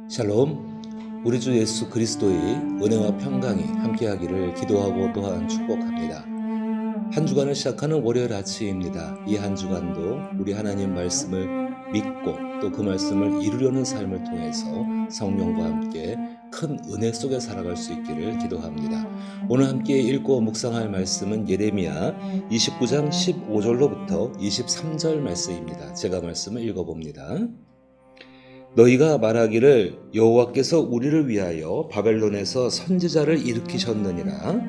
샬롬, 우리 주 예수 그리스도의 은혜와 평강이 함께하기를 기도하고 또한 축복합니다. 한 주간을 시작하는 월요일 아침입니다. 이 한 주간도 우리 하나님 말씀을 믿고 또 그 말씀을 이루려는 삶을 통해서 성령과 함께 큰 은혜 속에 살아갈 수 있기를 기도합니다. 오늘 함께 읽고 묵상할 말씀은 예레미야 29장 15절로부터 23절 말씀입니다. 제가 말씀을 읽어봅니다. 너희가 말하기를 여호와께서 우리를 위하여 바벨론에서 선지자를 일으키셨느니라.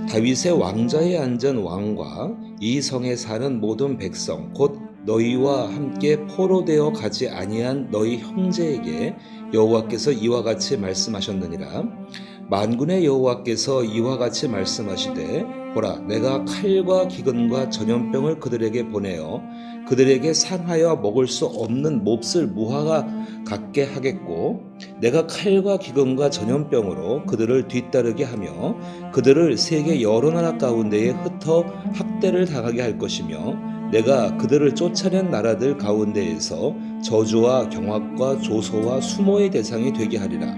다윗의 왕좌에 앉은 왕과 이 성에 사는 모든 백성 곧 너희와 함께 포로되어 가지 아니한 너희 형제에게 여호와께서 이와 같이 말씀하셨느니라. 만군의 여호와께서 이와 같이 말씀하시되 보라, 내가 칼과 기근과 전염병을 그들에게 보내어 그들에게 상하여 먹을 수 없는 몹쓸 무화과 같게 하겠고, 내가 칼과 기근과 전염병으로 그들을 뒤따르게 하며 그들을 세계 여러 나라 가운데에 흩어 학대를 당하게 할 것이며, 내가 그들을 쫓아낸 나라들 가운데에서 저주와 경악과 조소와 수모의 대상이 되게 하리라.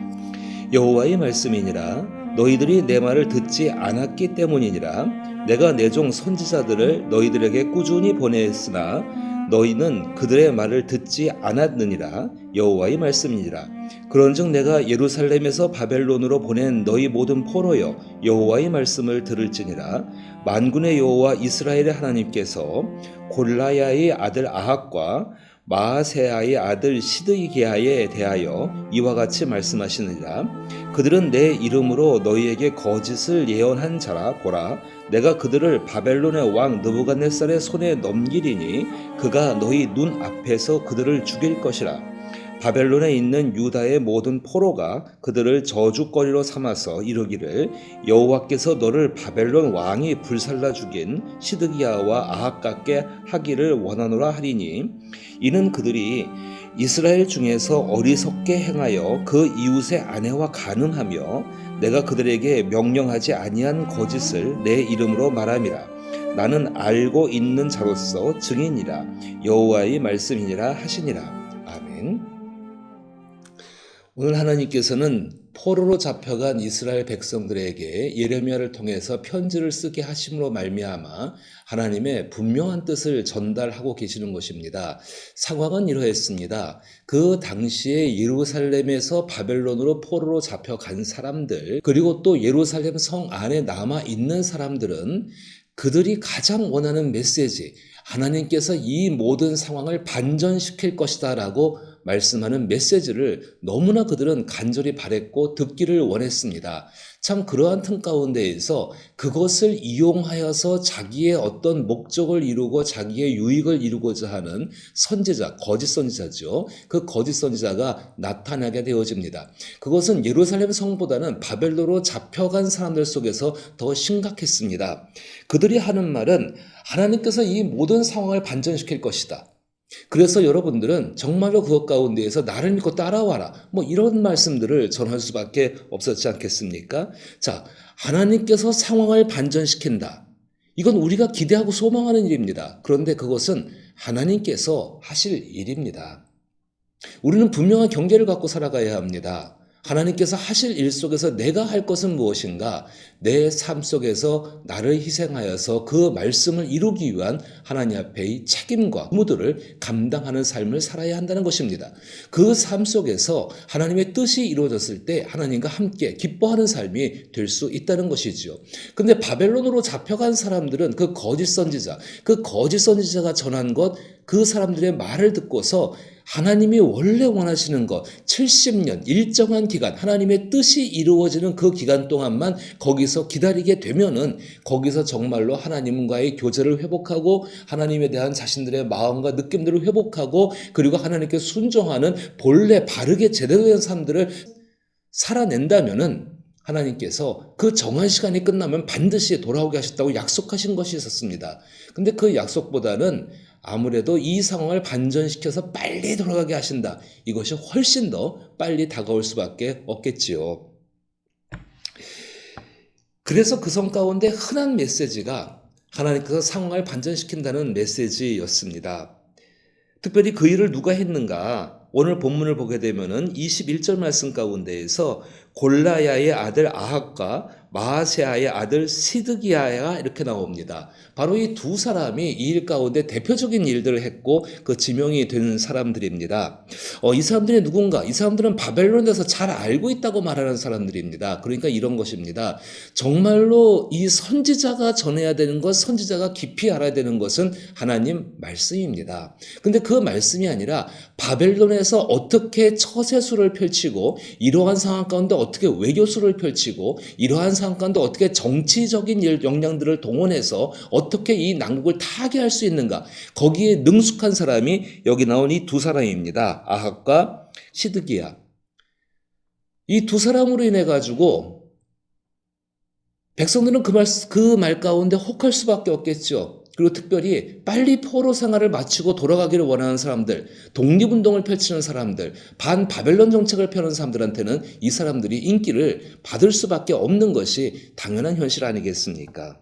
여호와의 말씀이니라. 너희들이 내 말을 듣지 않았기 때문이니라. 내가 내 종 선지자들을 너희들에게 꾸준히 보냈으나 너희는 그들의 말을 듣지 않았느니라. 여호와의 말씀이니라. 그런즉 내가 예루살렘에서 바벨론으로 보낸 너희 모든 포로여, 여호와의 말씀을 들을지니라. 만군의 여호와 이스라엘의 하나님께서 골라야의 아들 아합과 마아세아의 아들 시드기야에 대하여 이와 같이 말씀하시느니라. 그들은 내 이름으로 너희에게 거짓을 예언한 자라. 보라, 내가 그들을 바벨론의 왕 느부갓네살의 손에 넘기리니 그가 너희 눈 앞에서 그들을 죽일 것이라. 바벨론에 있는 유다의 모든 포로가 그들을 저주거리로 삼아서 이르기를 여호와께서 너를 바벨론 왕이 불살라 죽인 시드기야와 아합 같게 하기를 원하노라 하리니, 이는 그들이 이스라엘 중에서 어리석게 행하여 그 이웃의 아내와 간음하며 내가 그들에게 명령하지 아니한 거짓을 내 이름으로 말함이라. 나는 알고 있는 자로서 증인이라. 여호와의 말씀이니라 하시니라. 아멘. 오늘 하나님께서는 포로로 잡혀간 이스라엘 백성들에게 예레미야를 통해서 편지를 쓰게 하심으로 말미암아 하나님의 분명한 뜻을 전달하고 계시는 것입니다. 상황은 이러했습니다. 그 당시에 예루살렘에서 바벨론으로 포로로 잡혀간 사람들, 그리고 또 예루살렘 성 안에 남아 있는 사람들은 그들이 가장 원하는 메시지, 하나님께서 이 모든 상황을 반전시킬 것이다 라고 말씀하는 메시지를 너무나 그들은 간절히 바랬고 듣기를 원했습니다. 참 그러한 틈 가운데에서 그것을 이용하여서 자기의 어떤 목적을 이루고 자기의 유익을 이루고자 하는 선지자, 거짓 선지자죠. 그 거짓 선지자가 나타나게 되어집니다. 그것은 예루살렘 성보다는 바벨론으로 잡혀간 사람들 속에서 더 심각했습니다. 그들이 하는 말은 하나님께서 이 모든 상황을 반전시킬 것이다. 그래서 여러분들은 정말로 그것 가운데에서 나를 믿고 따라와라. 이런 말씀들을 전할 수밖에 없었지 않겠습니까? 자, 하나님께서 상황을 반전시킨다. 이건 우리가 기대하고 소망하는 일입니다. 그런데 그것은 하나님께서 하실 일입니다. 우리는 분명한 경계를 갖고 살아가야 합니다. 하나님께서 하실 일 속에서 내가 할 것은 무엇인가? 내 삶 속에서 나를 희생하여서 그 말씀을 이루기 위한 하나님 앞에의 책임과 의무들을 감당하는 삶을 살아야 한다는 것입니다. 그 삶 속에서 하나님의 뜻이 이루어졌을 때 하나님과 함께 기뻐하는 삶이 될 수 있다는 것이지요. 근데 바벨론으로 잡혀간 사람들은 그 거짓 선지자가 전한 것, 그 사람들의 말을 듣고서 하나님이 원래 원하시는 것, 70년 일정한 기간, 하나님의 뜻이 이루어지는 그 기간 동안만 거기서 기다리게 되면은 거기서 정말로 하나님과의 교제를 회복하고 하나님에 대한 자신들의 마음과 느낌들을 회복하고 그리고 하나님께 순종하는 본래 바르게 제대로 된 삶들을 살아낸다면은 하나님께서 그 정한 시간이 끝나면 반드시 돌아오게 하셨다고 약속하신 것이 있었습니다. 근데 그 약속보다는 아무래도 이 상황을 반전시켜서 빨리 돌아가게 하신다. 이것이 훨씬 더 빨리 다가올 수밖에 없겠지요. 그래서 그 성 가운데 흔한 메시지가 하나님께서 상황을 반전시킨다는 메시지였습니다. 특별히 그 일을 누가 했는가? 오늘 본문을 보게 되면은 21절 말씀 가운데에서 골라야의 아들 아합과 마아세아의 아들 시드기야가 이렇게 나옵니다. 바로 이 두 사람이 이 일 가운데 대표적인 일들을 했고 그 지명이 되는 사람들입니다. 이 사람들이 누군가? 이 사람들은 바벨론에서 잘 알고 있다고 말하는 사람들입니다. 그러니까 이런 것입니다. 정말로 이 선지자가 전해야 되는 것, 선지자가 깊이 알아야 되는 것은 하나님 말씀입니다. 근데 그 말씀이 아니라 바벨론에서 어떻게 처세술을 펼치고 이러한 상황 가운데 어떻게 외교술을 펼치고 이러한 상황 가운데 어떻게 정치적인 역량들을 동원해서 어떻게 이 난국을 타개할 수 있는가, 거기에 능숙한 사람이 여기 나온 이 두 사람입니다. 아합과 시드기야. 이 두 사람으로 인해 가지고 백성들은 그 말 가운데 혹할 수밖에 없겠죠. 그리고 특별히 빨리 포로 생활을 마치고 돌아가기를 원하는 사람들, 독립운동을 펼치는 사람들, 반바벨론 정책을 펴는 사람들한테는 이 사람들이 인기를 받을 수밖에 없는 것이 당연한 현실 아니겠습니까?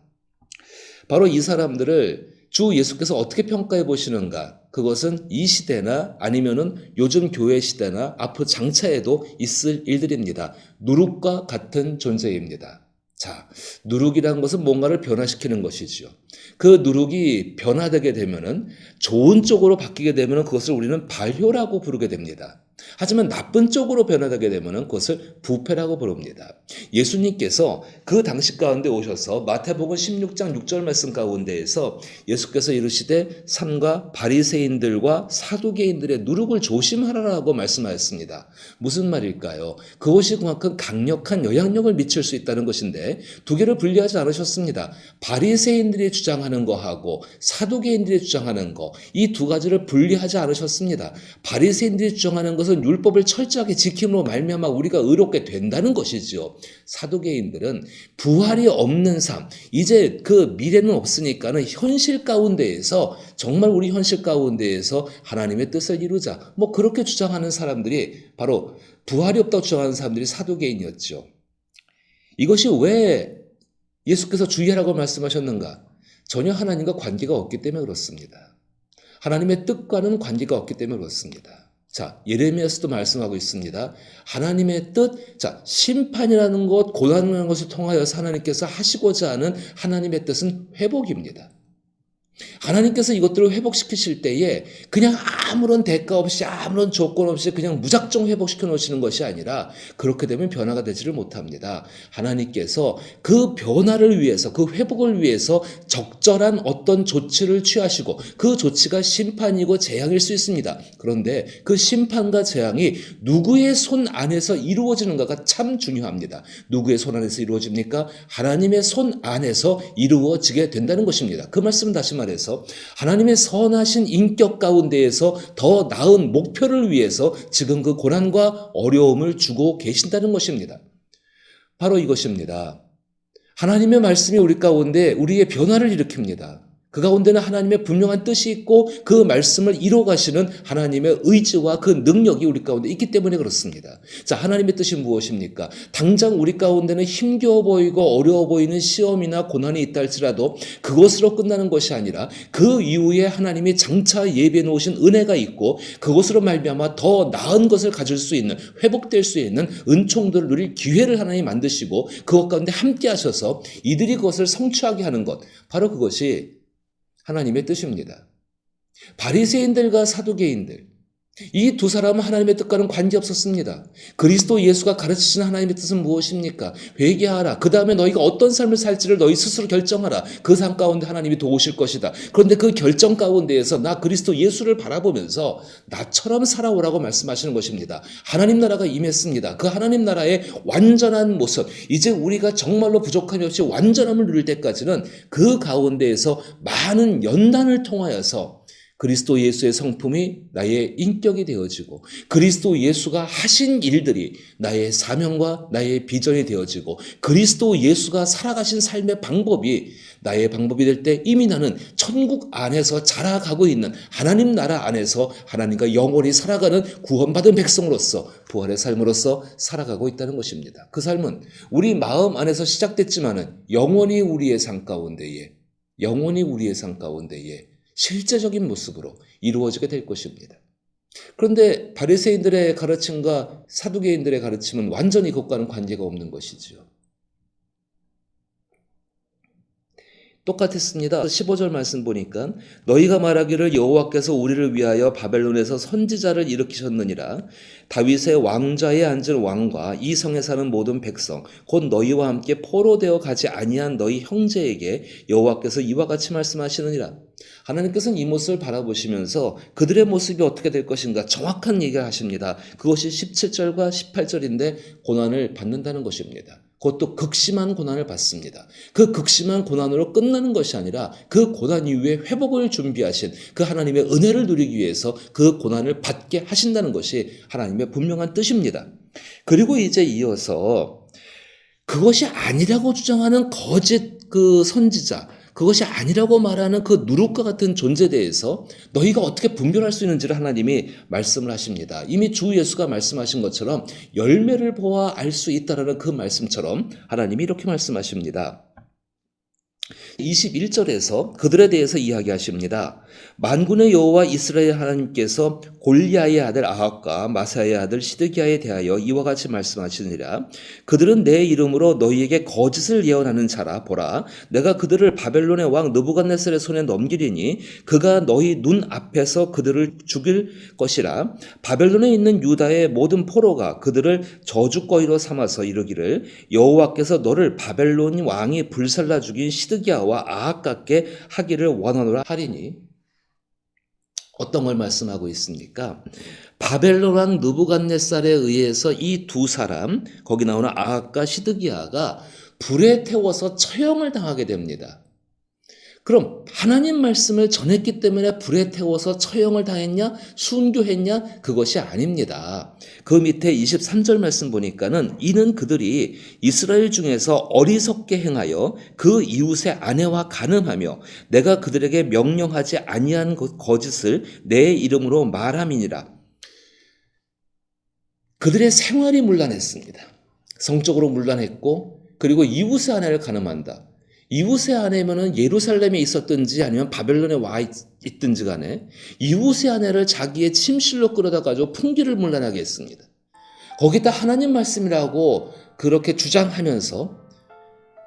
바로 이 사람들을 주 예수께서 어떻게 평가해 보시는가? 그것은 이 시대나 아니면은 요즘 교회 시대나 앞으로 장차에도 있을 일들입니다. 누룩과 같은 존재입니다. 자, 누룩이라는 것은 뭔가를 변화시키는 것이지요. 그 누룩이 변화되게 되면은 좋은 쪽으로 바뀌게 되면은 그것을 우리는 발효라고 부르게 됩니다. 하지만 나쁜 쪽으로 변화되게 되면은 그것을 부패라고 부릅니다. 예수님께서 그 당시 가운데 오셔서 마태복음 16장 6절 말씀 가운데에서 예수께서 이르시되 삼가 바리새인들과 사두개인들의 누룩을 조심하라라고 말씀하셨습니다. 무슨 말일까요? 그것이 그만큼 강력한 영향력을 미칠 수 있다는 것인데 두 개를 분리하지 않으셨습니다. 바리새인들이 주장하는 거하고 사두개인들이 주장하는 거, 이 두 가지를 분리하지 않으셨습니다. 바리새인들이 주장하는 것은 율법을 철저하게 지킴으로 말미암아 우리가 의롭게 된다는 것이지요. 사두개인들은 부활이 없는 삶, 이제 그 미래는 없으니까는 현실 가운데에서, 정말 우리 현실 가운데에서 하나님의 뜻을 이루자, 뭐 그렇게 주장하는 사람들이 바로 부활이 없다고 주장하는 사람들이 사두개인이었죠. 이것이 왜 예수께서 주의하라고 말씀하셨는가? 전혀 하나님과 관계가 없기 때문에 그렇습니다. 하나님의 뜻과는 관계가 없기 때문에 그렇습니다. 자, 예레미야서도 말씀하고 있습니다. 하나님의 뜻, 자, 심판이라는 것, 고난이라는 것을 통하여서 하나님께서 하시고자 하는 하나님의 뜻은 회복입니다. 하나님께서 이것들을 회복시키실 때에 그냥 아무런 대가 없이 아무런 조건 없이 그냥 무작정 회복시켜 놓으시는 것이 아니라 그렇게 되면 변화가 되지를 못합니다. 하나님께서 그 변화를 위해서, 그 회복을 위해서 적절한 어떤 조치를 취하시고 그 조치가 심판이고 재앙일 수 있습니다. 그런데 그 심판과 재앙이 누구의 손 안에서 이루어지는가가 참 중요합니다. 누구의 손 안에서 이루어집니까? 하나님의 손 안에서 이루어지게 된다는 것입니다. 그 말씀은 다시 말해서 하나님의 선하신 인격 가운데에서 더 나은 목표를 위해서 지금 그 고난과 어려움을 주고 계신다는 것입니다. 바로 이것입니다. 하나님의 말씀이 우리 가운데 우리의 변화를 일으킵니다. 그 가운데는 하나님의 분명한 뜻이 있고 그 말씀을 이뤄가시는 하나님의 의지와 그 능력이 우리 가운데 있기 때문에 그렇습니다. 자, 하나님의 뜻이 무엇입니까? 당장 우리 가운데는 힘겨워 보이고 어려워 보이는 시험이나 고난이 있다 할지라도 그것으로 끝나는 것이 아니라 그 이후에 하나님이 장차 예비해 놓으신 은혜가 있고 그것으로 말미암아 더 나은 것을 가질 수 있는, 회복될 수 있는 은총들을 누릴 기회를 하나님이 만드시고 그것 가운데 함께 하셔서 이들이 그것을 성취하게 하는 것, 바로 그것이 하나님의 뜻입니다. 바리새인들과 사두개인들, 이 두 사람은 하나님의 뜻과는 관계없었습니다. 그리스도 예수가 가르치신 하나님의 뜻은 무엇입니까? 회개하라. 그 다음에 너희가 어떤 삶을 살지를 너희 스스로 결정하라. 그 삶 가운데 하나님이 도우실 것이다. 그런데 그 결정 가운데에서 나 그리스도 예수를 바라보면서 나처럼 살아오라고 말씀하시는 것입니다. 하나님 나라가 임했습니다. 그 하나님 나라의 완전한 모습, 이제 우리가 정말로 부족함이 없이 완전함을 누릴 때까지는 그 가운데에서 많은 연단을 통하여서 그리스도 예수의 성품이 나의 인격이 되어지고 그리스도 예수가 하신 일들이 나의 사명과 나의 비전이 되어지고 그리스도 예수가 살아가신 삶의 방법이 나의 방법이 될 때 이미 나는 천국 안에서 자라가고 있는 하나님 나라 안에서 하나님과 영원히 살아가는 구원받은 백성으로서 부활의 삶으로서 살아가고 있다는 것입니다. 그 삶은 우리 마음 안에서 시작됐지만은 영원히 우리의 삶 가운데에 실제적인 모습으로 이루어지게 될 것입니다. 그런데 바리새인들의 가르침과 사두개인들의 가르침은 완전히 그것과는 관계가 없는 것이지요. 똑같았습니다. 15절 말씀 보니까 너희가 말하기를 여호와께서 우리를 위하여 바벨론에서 선지자를 일으키셨느니라. 다윗의 왕좌에 앉은 왕과 이 성에 사는 모든 백성 곧 너희와 함께 포로되어 가지 아니한 너희 형제에게 여호와께서 이와 같이 말씀하시느니라. 하나님께서는 이 모습을 바라보시면서 그들의 모습이 어떻게 될 것인가 정확한 얘기를 하십니다. 그것이 17절과 18절인데 고난을 받는다는 것입니다. 그것도 극심한 고난을 받습니다. 그 극심한 고난으로 끝나는 것이 아니라 그 고난 이후에 회복을 준비하신 그 하나님의 은혜를 누리기 위해서 그 고난을 받게 하신다는 것이 하나님의 분명한 뜻입니다. 그리고 이제 이어서 그것이 아니라고 주장하는 거짓 그 선지자, 그것이 아니라고 말하는 그 누룩과 같은 존재에 대해서 너희가 어떻게 분별할 수 있는지를 하나님이 말씀을 하십니다. 이미 주 예수가 말씀하신 것처럼 열매를 보아 알 수 있다라는 그 말씀처럼 하나님이 이렇게 말씀하십니다. 21절에서 그들에 대해서 이야기하십니다. 만군의 여호와 이스라엘 하나님께서 골리앗의 아들 아합과 마사의 아들 시드기야에 대하여 이와 같이 말씀하시니라. 그들은 내 이름으로 너희에게 거짓을 예언하는 자라. 보라, 내가 그들을 바벨론의 왕 느부갓네살의 손에 넘기리니 그가 너희 눈 앞에서 그들을 죽일 것이라. 바벨론에 있는 유다의 모든 포로가 그들을 저주거리로 삼아서 이르기를 여호와께서 너를 바벨론 왕이 불살라 죽인 시드기야와 아합 같게 하기를 원하노라 하리니. 어떤 걸 말씀하고 있습니까? 바벨론 왕 느부갓네살에 의해서 이 두 사람, 거기 나오는 아합과 시드기야가 불에 태워서 처형을 당하게 됩니다. 그럼 하나님 말씀을 전했기 때문에 불에 태워서 처형을 당했냐? 순교했냐? 그것이 아닙니다. 그 밑에 23절 말씀 보니까는 이는 그들이 이스라엘 중에서 어리석게 행하여 그 이웃의 아내와 간음하며 내가 그들에게 명령하지 아니한 거짓을 내 이름으로 말함이니라. 그들의 생활이 문란했습니다. 성적으로 문란했고, 그리고 이웃의 아내를 간음한다. 이웃의 아내면은 예루살렘에 있었든지 아니면 바벨론에 와 있든지 간에 이웃의 아내를 자기의 침실로 끌어다 가지고 풍기를 문란하게 했습니다. 거기다 하나님 말씀이라고 그렇게 주장하면서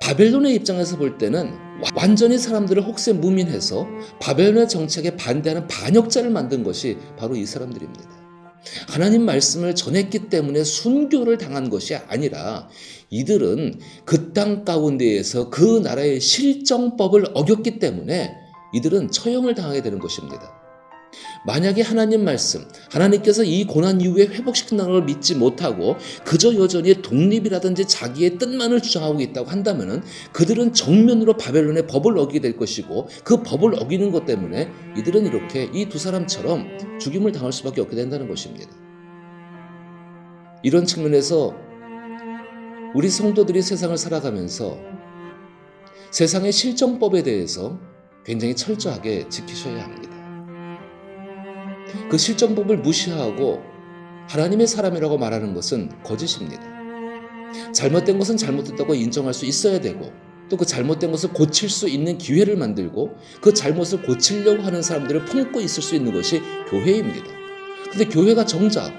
바벨론의 입장에서 볼 때는 완전히 사람들을 혹세무민해서 바벨론의 정책에 반대하는 반역자를 만든 것이 바로 이 사람들입니다. 하나님 말씀을 전했기 때문에 순교를 당한 것이 아니라 이들은 그 땅 가운데에서 그 나라의 실정법을 어겼기 때문에 이들은 처형을 당하게 되는 것입니다. 만약에 하나님 말씀, 하나님께서 이 고난 이후에 회복시킨다는 걸 믿지 못하고 그저 여전히 독립이라든지 자기의 뜻만을 주장하고 있다고 한다면 그들은 정면으로 바벨론의 법을 어기게 될 것이고 그 법을 어기는 것 때문에 이들은 이렇게 이 두 사람처럼 죽임을 당할 수밖에 없게 된다는 것입니다. 이런 측면에서 우리 성도들이 세상을 살아가면서 세상의 실정법에 대해서 굉장히 철저하게 지키셔야 합니다. 그 실정법을 무시하고 하나님의 사람이라고 말하는 것은 거짓입니다. 잘못된 것은 잘못됐다고 인정할 수 있어야 되고 또 그 잘못된 것을 고칠 수 있는 기회를 만들고 그 잘못을 고치려고 하는 사람들을 품고 있을 수 있는 것이 교회입니다. 그런데 교회가 정작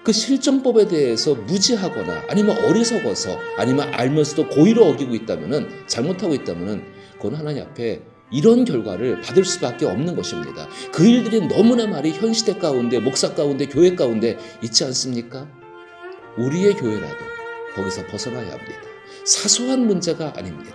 그 실정법에 대해서 무지하거나 아니면 어리석어서 아니면 알면서도 고의로 어기고 있다면 잘못하고 있다면 그건 하나님 앞에 이런 결과를 받을 수밖에 없는 것입니다. 그 일들이 너무나 많이 현 시대 가운데 목사 가운데 교회 가운데 있지 않습니까? 우리의 교회라도 거기서 벗어나야 합니다. 사소한 문제가 아닙니다.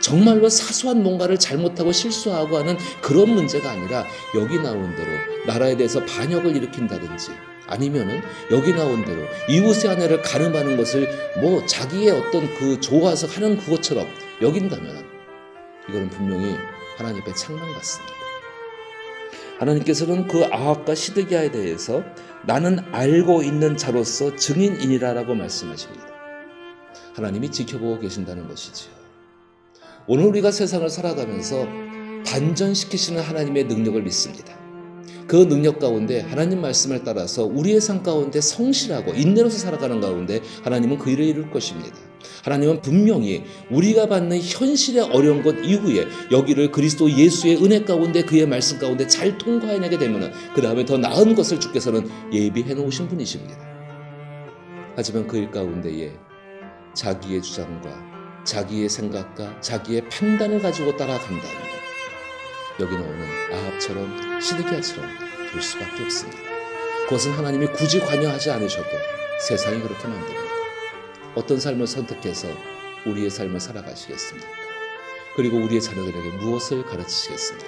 정말로 사소한 뭔가를 잘못하고 실수하고 하는 그런 문제가 아니라 여기 나온 대로 나라에 대해서 반역을 일으킨다든지 아니면은 여기 나온 대로 이웃의 아내를 가늠하는 것을 뭐 자기의 어떤 그 좋아서 하는 그것처럼 여긴다면 이거는 분명히 하나님 앞에 창망 같습니다. 하나님께서는 그 아합과 시드기야에 대해서 나는 알고 있는 자로서 증인이니라라고 말씀하십니다. 하나님이 지켜보고 계신다는 것이지요. 오늘 우리가 세상을 살아가면서 반전시키시는 하나님의 능력을 믿습니다. 그 능력 가운데 하나님 말씀을 따라서 우리의 삶 가운데 성실하고 인내로서 살아가는 가운데 하나님은 그 일을 이룰 것입니다. 하나님은 분명히 우리가 받는 현실의 어려운 것 이후에 여기를 그리스도 예수의 은혜 가운데 그의 말씀 가운데 잘 통과해내게 되면 그 다음에 더 나은 것을 주께서는 예비해 놓으신 분이십니다. 하지만 그 일 가운데에 자기의 주장과 자기의 생각과 자기의 판단을 가지고 따라간다면 여기 나오는 아합처럼 시드기야처럼 될 수밖에 없습니다. 그것은 하나님이 굳이 관여하지 않으셔도 세상이 그렇게 만듭니다. 어떤 삶을 선택해서 우리의 삶을 살아가시겠습니까? 그리고 우리의 자녀들에게 무엇을 가르치시겠습니까?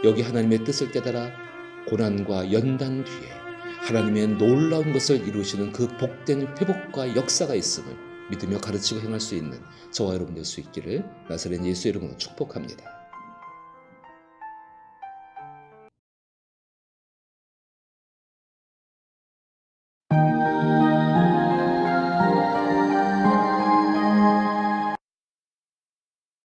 여기 하나님의 뜻을 깨달아 고난과 연단 뒤에 하나님의 놀라운 것을 이루시는 그 복된 회복과 역사가 있음을 믿으며 가르치고 행할 수 있는 저와 여러분 될 수 있기를 나사렛 예수의 이름으로 축복합니다.